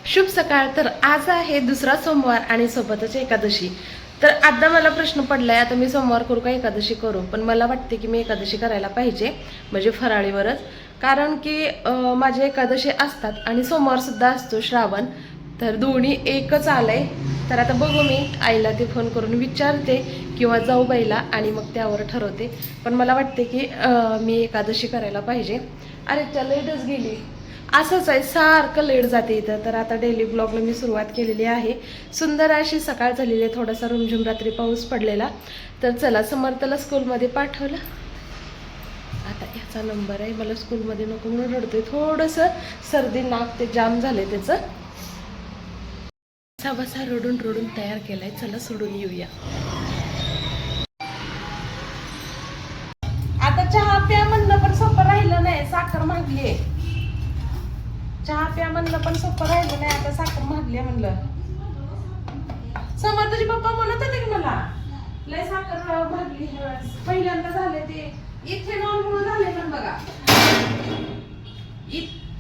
शुभ सकाळ. तर आज आहे दुसरा सोमवार आणि सोबतच एकादशी. तर आता मला प्रश्न पडलाय, आता मी सोमवार करू का एकादशी करू? पण मला वाटते की मी एकादशी करायला पाहिजे, म्हणजे फराळीवरच. कारण की माझे एकादशी असतात आणि सोमवार सुद्धा असतो श्रावण, तर दोन्ही एकच आलंय. तर आता बघू, मी आईला ते फोन करून विचारते किंवा जाऊ बाईला आणि मग त्यावर ठरवते. पण मला वाटते की मी एकादशी करायला पाहिजे. अरे त्या लेटच गेली. असंच आहे, सारखं लेट जाते इथं. तर आता डेली ब्लॉगला मी सुरुवात केलेली आहे. सुंदर अशी सकाळ झालेली आहे, थोडासा रुमझुम रात्री पाऊस पडलेला. तर चला, समर्थला स्कूलमध्ये पाठवलं. आता याचा नंबर आहे, मला स्कूलमध्ये नको म्हणून रडतोय. थोडंसं सर्दी नाक ते जाम झालंय त्याचं. असा बसा रडून रडून तयार केलाय. चला सोडून येऊया. आता चहा प्या म्हणणं पण सोपं राहिलं नाही, साखर मागलीये. चहा प्या म्हणलं पण सोपं राहिलं नाही, आता साखर मागली म्हणलं. समोर तुझे पप्पा म्हणत होते की मला लय साखर मागली. पहिल्यांदा झाले ते इथेनॉल म्हणून झाले. पण बघा,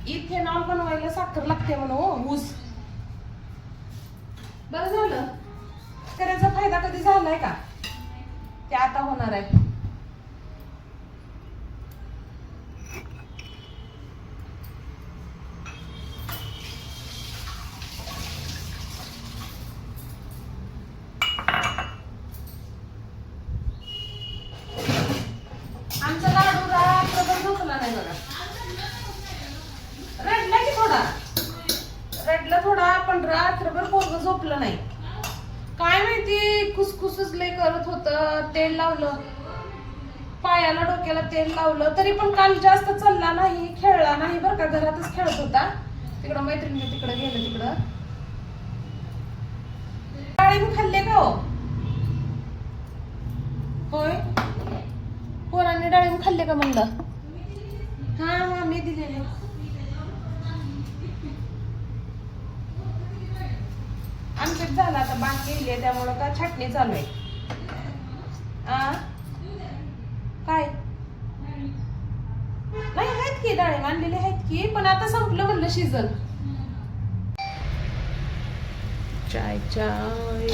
इथेनॉल बनवायला साखर लागते म्हणून. ऊस बरं झालं, करायचा फायदा कधी झालाय का? ते आता होणार आहे. आमचा लाडू रात्रभर झोपला नाही बघा. रडला की थोडा, रडला थोडा, पण रात्रभर पोरग झोपलं नाही. काय माहिती, खुसखुसच लय करत होत. तेल लावलं पायाला, डोक्याला तेल लावलं, तरी पण काल जास्त चालला नाही, खेळला नाही बरं का. घरातच खेळत होता. तिकडं मैत्रिणी तिकडं गेलं. तिकडं डाळिंब खाल्ले का हो? होय, पोरांनी डाळिंब खाल्ले का म्हणलं? हा हा, मी दिलेले. आमच्यात झालं आता, बाकी केली त्यामुळं का छाटणी चालू आहे. काय नाही, आहेत की डाळिंब आणलेले आहेत की, पण आता संपलं म्हणलं सीझन. चाय चाय.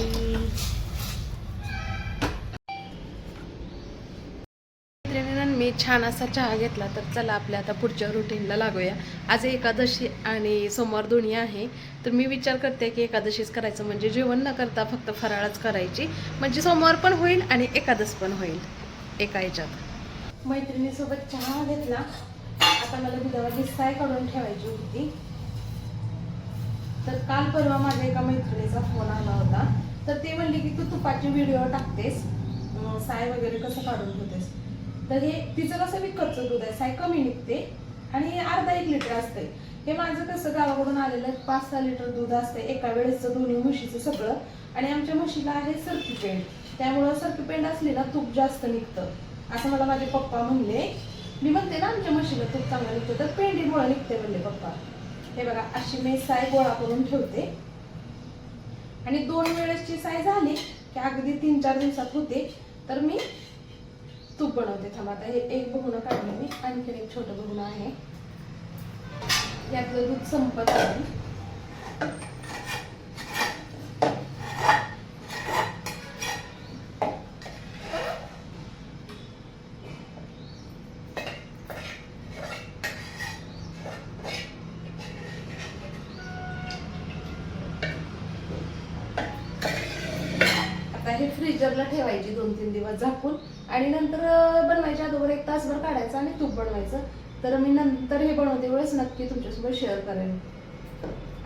मी छान असा चहा घेतला. तर चला आपल्या आता पुढच्या रुटीनला लागूया. आज एकादशी आणि सोमवार दोन्ही आहे. तर मी विचार करते की एकादशीच करायचं, म्हणजे जेवण न करता फक्त फराळच करायची, म्हणजे सोमवार पण होईल आणि एकादश पण होईल एका ह्याच्यात. मैत्रिणीसोबत चहा घेतला. आता मला दुधावरची साय काढून ठेवायची होती. तर काल परवा माझ्या एका मैत्रिणीचा फोन आला होता. तर ती म्हणली की तू तुपाची व्हिडिओ टाकतेस, साय वगैरे कसं काढून ठेवतेस. तर हे तिचं कसं विकतचं दूध आहे, साय कमी निघते आणि अर्धा 1 लिटर असते. हे माझं कसं गावाकडून आलेलं 5-6 लिटर दूध असते एका वेळेसचं, दोन्ही म्हशीचं सगळं. आणि आमच्या म्हशीला आहे सरकी पेंड, त्यामुळं सरकी पेंड असली ना तूप जास्त निघतं, असं मला माझे पप्पा म्हणले. मी म्हणते ना आमच्या म्हशीला तूप चांगलं निघतं, तर पेंडीमुळे निघते म्हणले पप्पा. हे बघा, अशी मी साय गोळा करून ठेवते आणि 2 वेळेसची साय झाली की अगदी 3-4 दिवसात होते. तर मी तूप बनवते. थांबा, आता हे एक बघून काढले मी, आणखीन एक छोटं बघून आहे. यातलं दूध संपत आहे. हे फ्रीजरला ठेवायची 2-3 दिवस झाकून, आणि नंतर बनवायच्या अगोदर 1 तासभर काढायचं आणि तूप बनवायचं. तर मी नंतर हे बनवते वेळेस नक्की तुमच्यासोबत शेअर करेन.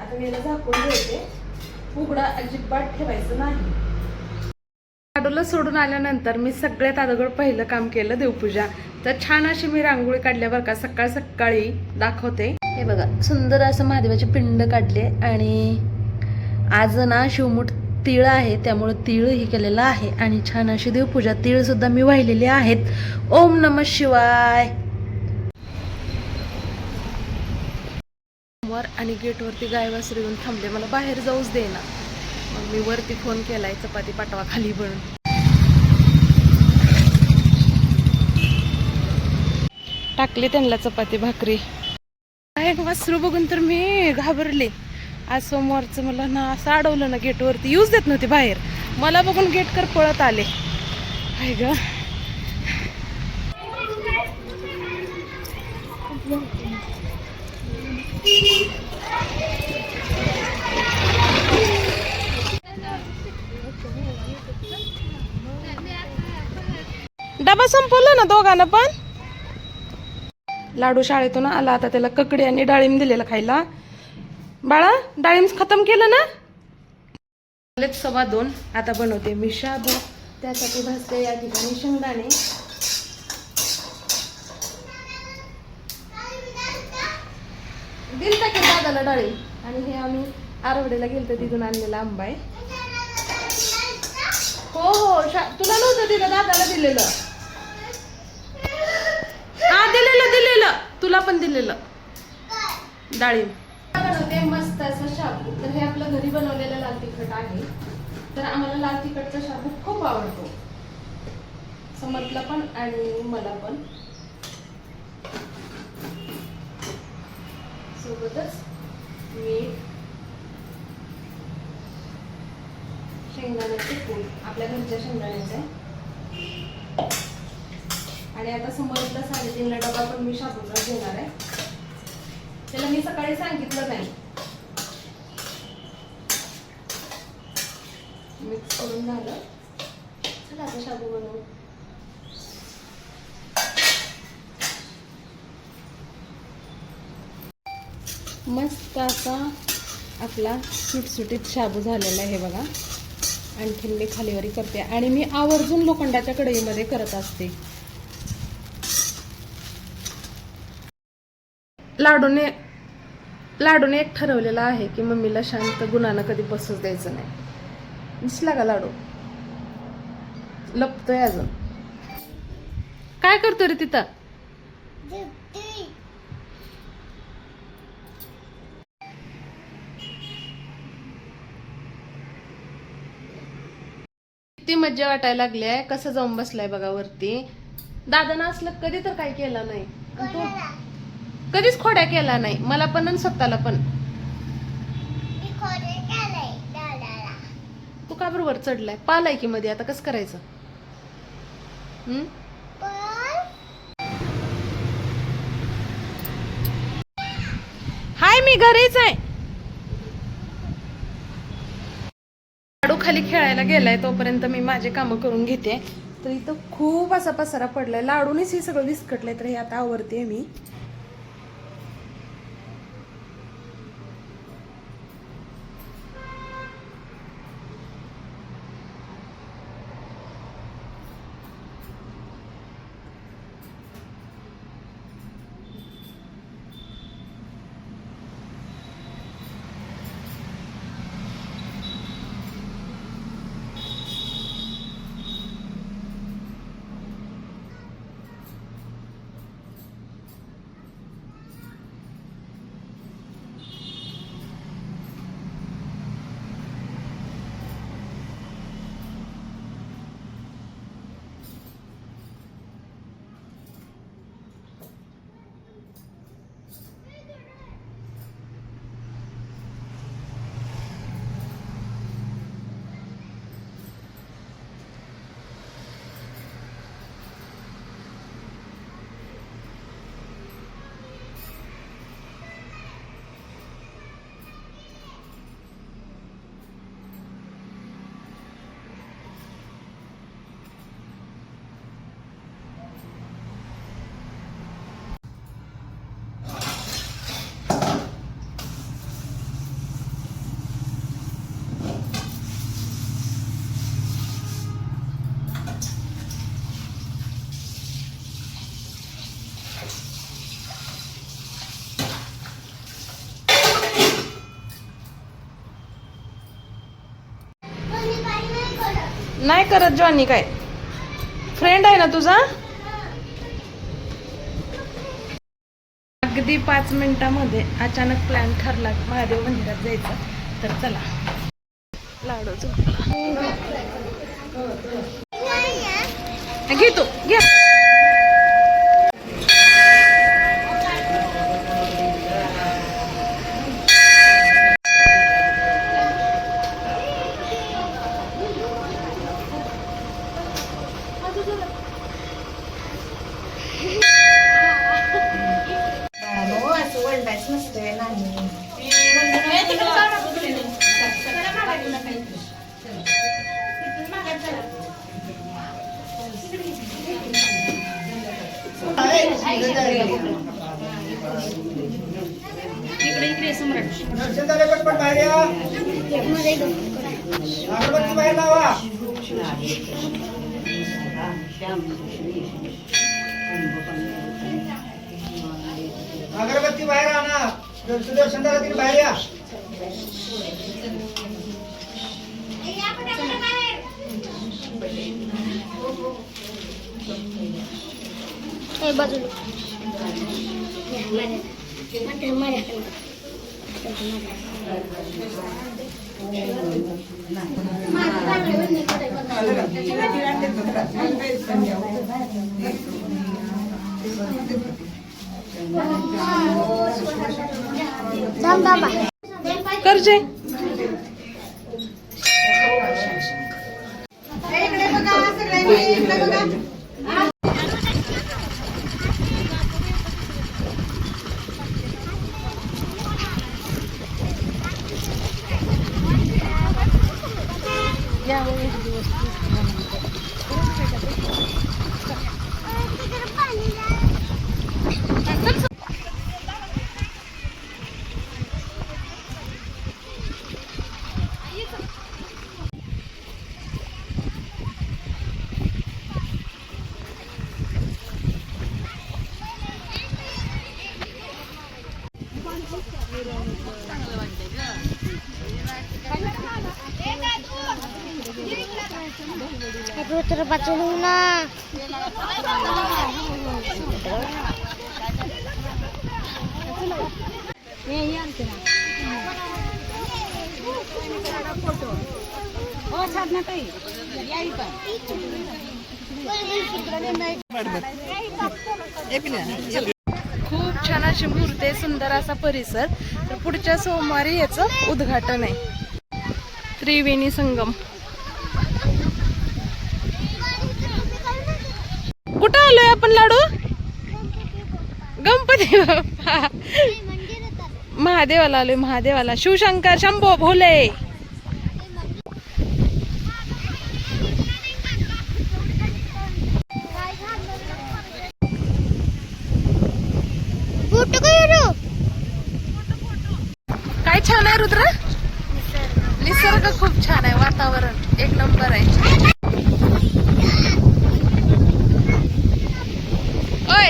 आता मी याला झाकून ठेवते, उघडा अजिबात ठेवायचं नाही. लाडूला सोडून आल्यानंतर मी सगळ्यात अगोदर पहिलं काम केलं देवपूजा. तर छान अशी मी रांगोळी काढल्यावर का सकाळ सकाळी दाखवते. हे बघा, सुंदर असं महादेवाचे पिंड काढले. आणि आज ना शिवमुठ तीळ आहे, त्यामुळे तीळ ही केलेलं आहे. आणि छान अशी देवपूजा, तीळ सुद्धा मी वाहिलेले आहेत. ओम नमः शिवाय. वर आणि गेटवरती गाय वासरू येऊन थांबले, मला बाहेर जाऊच देना. मग मी वरती फोन केलाय, चपाती पाठवा खाली बनून. टाकली त्यांना चपाती भाकरी. एक वासरू बघून तर मी घाबरले. आज सोमवारचं मला ना असं अडवलं ना गेटवरती, यूज देत नव्हते बाहेर. मला बघून गेटकर पळत आले. आहे ग डबा संपवला ना दोघांना पण. लाडू शाळेतून आला, आता त्याला ककडी आणि डाळिंब दिलेलं खायला. बाळा डाळिंब खतम केलं ना. 2:15. आता बनवते मी शाबू. त्यासाठी भाजते या ठिकाणी शेंगदाणे. दिल की दादाला डाळिंब. आणि हे आम्ही आरवडेला गेलतो तिथून आणलेला आंबा आहे. हो हो तुला नव्हतं दिलं, दादाला दिलेलं. हा दिलेलं तुला पण दिलेलं डाळिंब. बनवते मस्त असं शाबू. तर हे आपलं घरी बनवलेलं लाल तिखट आहे. तर आम्हाला लाल तिखटचा शाबू खूप आवडतो, समर्थला पण आणि मला पण. सोबतच मीठ, शेंगदाण्याचे कूट, आपल्या घरच्या शेंगदाण्याचे. आणि आता समर्थला 3:30ला डबा पण मी शाबूचा घेणार आहे. त्याला मी सकाळी सांगितलं नाही. मिक्स करून झालं. चला आता शाबू बनवू. मस्त असा आपला सुटसुटीत शाबू झालेला आहे बघा. आणखीन मी खालीवरी करते आणि मी आवर्जून लोखंडाच्या कढईमध्ये करत असते. लाडूने एक ठरवलेलं आहे की मम्मीला शांत गुणानं कधी बसूच द्यायचं नाही. दिसला का लाडू? लपतोय अजून. काय करतोय रे तिथं? किती मज्जा वाटायला लागली आहे. कसं जाऊन बसलाय बघा वरती. दादानं असलं कधी तर काय केलं नाही. तू कधीच खोड्या केला नाही, मला पण आणि स्वतःला पण. तू का बरोबर चढलाय? पालाय की मध्ये, आता कसं करायचं? हाय मी घरीच आहे. लाडू खाली खेळायला गेलाय, तोपर्यंत मी माझे कामं करून घेते. तर इथं खूप असा पसारा पडलाय. लाडूनेच हे सगळं विस्कटलंय. तर हे आता आवरते मी. नाही करत जॉनी. काय फ्रेंड आहे ना तुझा? अगदी 5 मिनिटामध्ये अचानक प्लॅन ठरला महादेव मंदिरात जायचं. तर चला. लाडू घे तू घे. इकडे इकडे सम्राट दर्शन झाले पटपट बाहेर या. अगरबत्ती बाहेर लावा. अगरबत्ती बाहेर आणा. दर्शन झालं की बाहेर या. बाजूला करजे terus baca luna. खूप छान अशी मूर्ती आहे, सुंदर असा परिसर. तर पुढच्या सोमवारी याचं उद्घाटन आहे. त्रिवेणी संगम. कुठं आलोय आपण लाडू? गणपती बाप्पा महादेवाला आलोय. महादेवाला शिवशंकर शंभो भोले. काय छान आहे रुद्र. निसर्ग खूप छान आहे. वातावरण एक नंबर आहे. ओय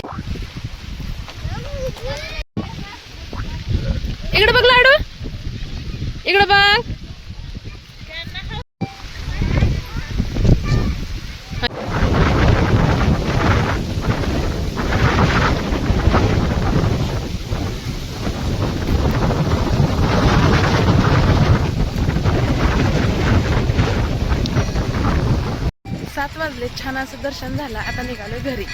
इकडे बघ लाडू. इकडे बघ. सात वाजले. छान असं दर्शन झालं. आता निघालो घरी.